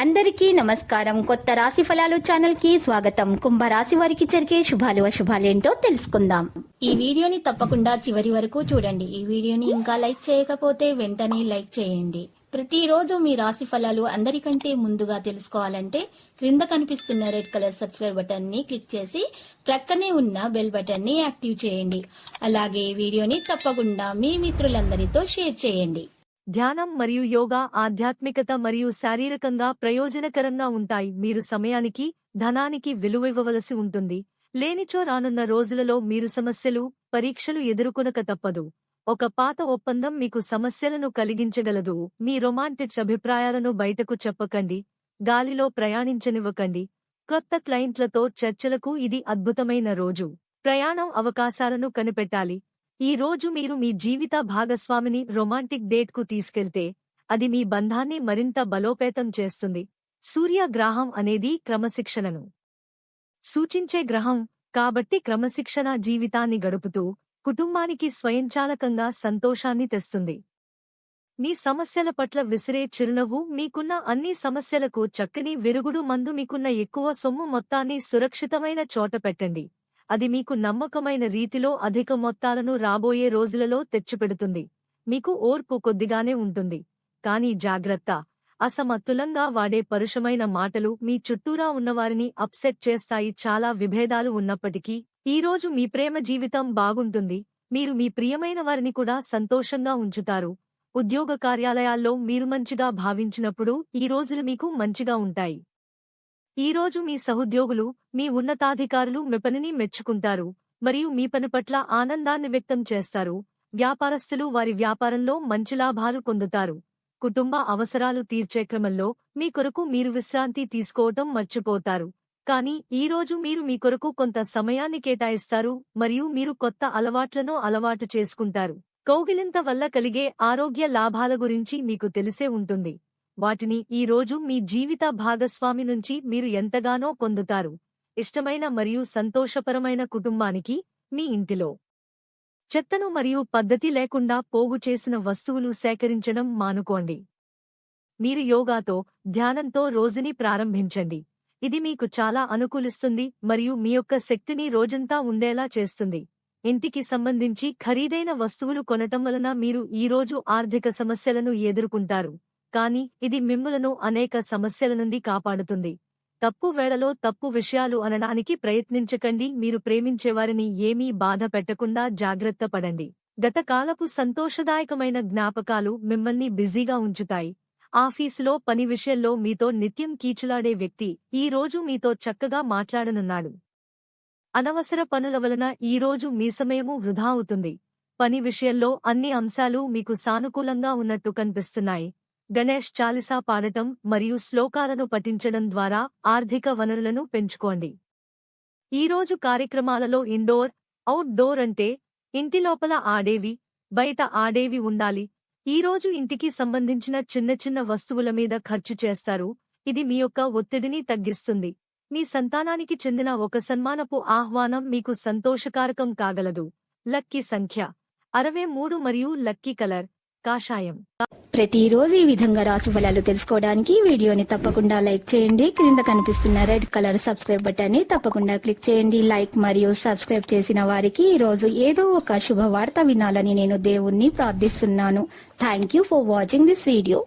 అందరికీ నమస్కారం. కొత్త రాశి ఫలాలు ఛానల్ కి స్వాగతం. కుంభరాశి వారికి జరిగే శుభాలు అశుభాలేంటో తెలుసుకుందాం. ఈ వీడియోని తప్పకుండా చివరి వరకు చూడండి. ఈ వీడియోని ఇంకా లైక్ చేయకపోతే వెంటనే లైక్ చేయండి. ప్రతిరోజు మీ రాశి ఫలాలు అందరికంటే ముందుగా తెలుసుకోవాలంటే క్రింద కనిపిస్తున్న రెడ్ కలర్ సబ్స్క్రైబ్ బటన్ ని క్లిక్ చేసి ప్రక్కనే ఉన్న బెల్ బటన్ ని యాక్టివ్ చేయండి. అలాగే వీడియోని తప్పకుండా మీ మిత్రులందరితో షేర్ చేయండి. ధ్యానం మరియు యోగా ఆధ్యాత్మికత మరియు శారీరకంగా ప్రయోజనకరంగా ఉంటాయి. మీరు సమయానికి, ధనానికి విలువివ్వవలసి ఉంటుంది. లేనిచో రానున్న రోజులలో మీరు సమస్యలు, పరీక్షలు ఎదుర్కొనక తప్పదు. ఒక పాత ఒప్పందం మీకు సమస్యలను కలిగించగలదు. మీ రొమాంటిక్ అభిప్రాయాలను బయటకు చెప్పకండి. గాలిలో ప్రయాణించనివ్వకండి. కొత్త క్లయింట్లతో చర్చలకు ఇది అద్భుతమైన రోజు. ప్రయాణం అవకాశాలను కనిపెట్టాలి. ఈ రోజు మీరు మీ జీవిత భాగస్వామిని రొమాంటిక్ డేట్కు తీసుకెళ్తే అది మీ బంధాన్ని మరింత బలోపేతం చేస్తుంది. సూర్యగ్రహం అనేది క్రమశిక్షణను సూచించే గ్రహం కాబట్టి క్రమశిక్షణ జీవితాన్ని గడుపుతూ కుటుంబానికి స్వయంచాలకంగా సంతోషాన్ని తెస్తుంది. మీ సమస్యల పట్ల విసిరే చిరునవ్వు మీకున్న అన్ని సమస్యలకు చక్కని విరుగుడు మందు. మీకున్న ఎక్కువ సొమ్ము మొత్తాన్ని సురక్షితమైన చోట పెట్టండి. అది మీకు నమ్మకమైన రీతిలో అధిక మొత్తాలను రాబోయే రోజులలో తెచ్చిపెడుతుంది. మీకు ఓర్పు కొద్దిగానే ఉంటుంది. కానీ జాగ్రత్త, అసమతులంగా వాడే పరుషమైన మాటలు మీ చుట్టూరా ఉన్నవారిని అప్సెట్ చేస్తాయి. చాలా విభేదాలు ఉన్నప్పటికీ ఈరోజు మీ ప్రేమ జీవితం బాగుంటుంది. మీరు మీ ప్రియమైన వారిని కూడా సంతోషంగా ఉంచుతారు. ఉద్యోగ కార్యాలయాల్లో మీరు మంచిగా భావించినప్పుడు ఈ రోజులు మీకు మంచిగా ఉంటాయి. ఈరోజు మీ సహోద్యోగులు, మీ ఉన్నతాధికారులు మీ పనిని మెచ్చుకుంటారు మరియు మీ పని పట్ల ఆనందాన్ని వ్యక్తం చేస్తారు. వ్యాపారస్తులు వారి వ్యాపారంలో మంచి లాభాలు పొందుతారు. కుటుంబ అవసరాలు తీర్చే క్రమంలో మీ కొరకు మీరు విశ్రాంతి తీసుకోవటం మర్చిపోతారు. కానీ ఈరోజు మీరు మీ కొరకు కొంత సమయాన్ని కేటాయిస్తారు మరియు మీరు కొత్త అలవాట్లను అలవాటు చేసుకుంటారు. కౌగిలింత వల్ల కలిగే ఆరోగ్య లాభాల గురించి మీకు తెలిసే ఉంటుంది. వాటిని ఈ రోజు మీ జీవిత భాగస్వామి నుంచి మీరు ఎంతగానో పొందుతారు. ఇష్టమైన మరియు సంతోషపరమైన కుటుంబానికి మీ ఇంటిలో చెత్తను మరియు పద్ధతి లేకుండా పోగు చేసిన వస్తువులు సేకరించడం మానుకోండి. మీరు యోగాతో, ధ్యానంతో రోజుని ప్రారంభించండి. ఇది మీకు చాలా అనుకూలిస్తుంది మరియు మీ యొక్క శక్తిని రోజంతా ఉండేలా చేస్తుంది. ఇంటికి సంబంధించి ఖరీదైన వస్తువులు కొనటం వలన మీరు ఈరోజు ఆర్థిక సమస్యలను ఎదుర్కొంటారు. కానీ ఇది మిమ్ములను అనేక సమస్యల నుండి కాపాడుతుంది. తప్పు వేళలో తప్పు విషయాలు అనడానికి ప్రయత్నించకండి. మీరు ప్రేమించేవారిని ఏమీ బాధ పెట్టకుండా జాగ్రత్త పడండి. గతకాలపు సంతోషదాయకమైన జ్ఞాపకాలు మిమ్మల్ని బిజీగా ఉంచుతాయి. ఆఫీసులో పని విషయంలో మీతో నిత్యం కీచులాడే వ్యక్తి ఈ రోజు మీతో చక్కగా మాట్లాడనున్నాడు. అనవసర పనుల వలన ఈరోజు మీ సమయము వృధా అవుతుంది. పని విషయంలో అన్ని అంశాలు మీకు సానుకూలంగా ఉన్నట్టు కనిపిస్తున్నాయి. గణేష్ చాలీసా పాడటం మరియు శ్లోకాలను పఠించడం ద్వారా ఆర్థిక వనరులను పెంచుకోండి. ఈరోజు కార్యక్రమాలలో ఇండోర్, అవుట్డోర్ అంటే ఇంటి లోపల ఆడేవి, బయట ఆడేవి ఉండాలి. ఈరోజు ఇంటికి సంబంధించిన చిన్న చిన్న వస్తువుల మీద ఖర్చు చేస్తారు. ఇది మీ యొక్క ఒత్తిడిని తగ్గిస్తుంది. మీ సంతానానికి చెందిన ఒక సన్మానపు ఆహ్వానం మీకు సంతోషకారకం కాగలదు. లక్కీ సంఖ్య 63 మరియు లక్కీ కలర్ కాషాయం. ప్రతిరోజు ఈ విధంగా రాశి ఫలాలు తెలుసుకోవడానికి వీడియోని తప్పకుండా లైక్ చేయండి. క్రింద కనిపిస్తున్న రెడ్ కలర్ సబ్స్క్రైబ్ బటన్ ని తప్పకుండా క్లిక్ చేయండి. లైక్ మరియు సబ్స్క్రైబ్ చేసిన వారికి ఈ రోజు ఏదో ఒక శుభవార్త వినాలని నేను దేవుణ్ణి ప్రార్థిస్తున్నాను. Thank you for watching this video.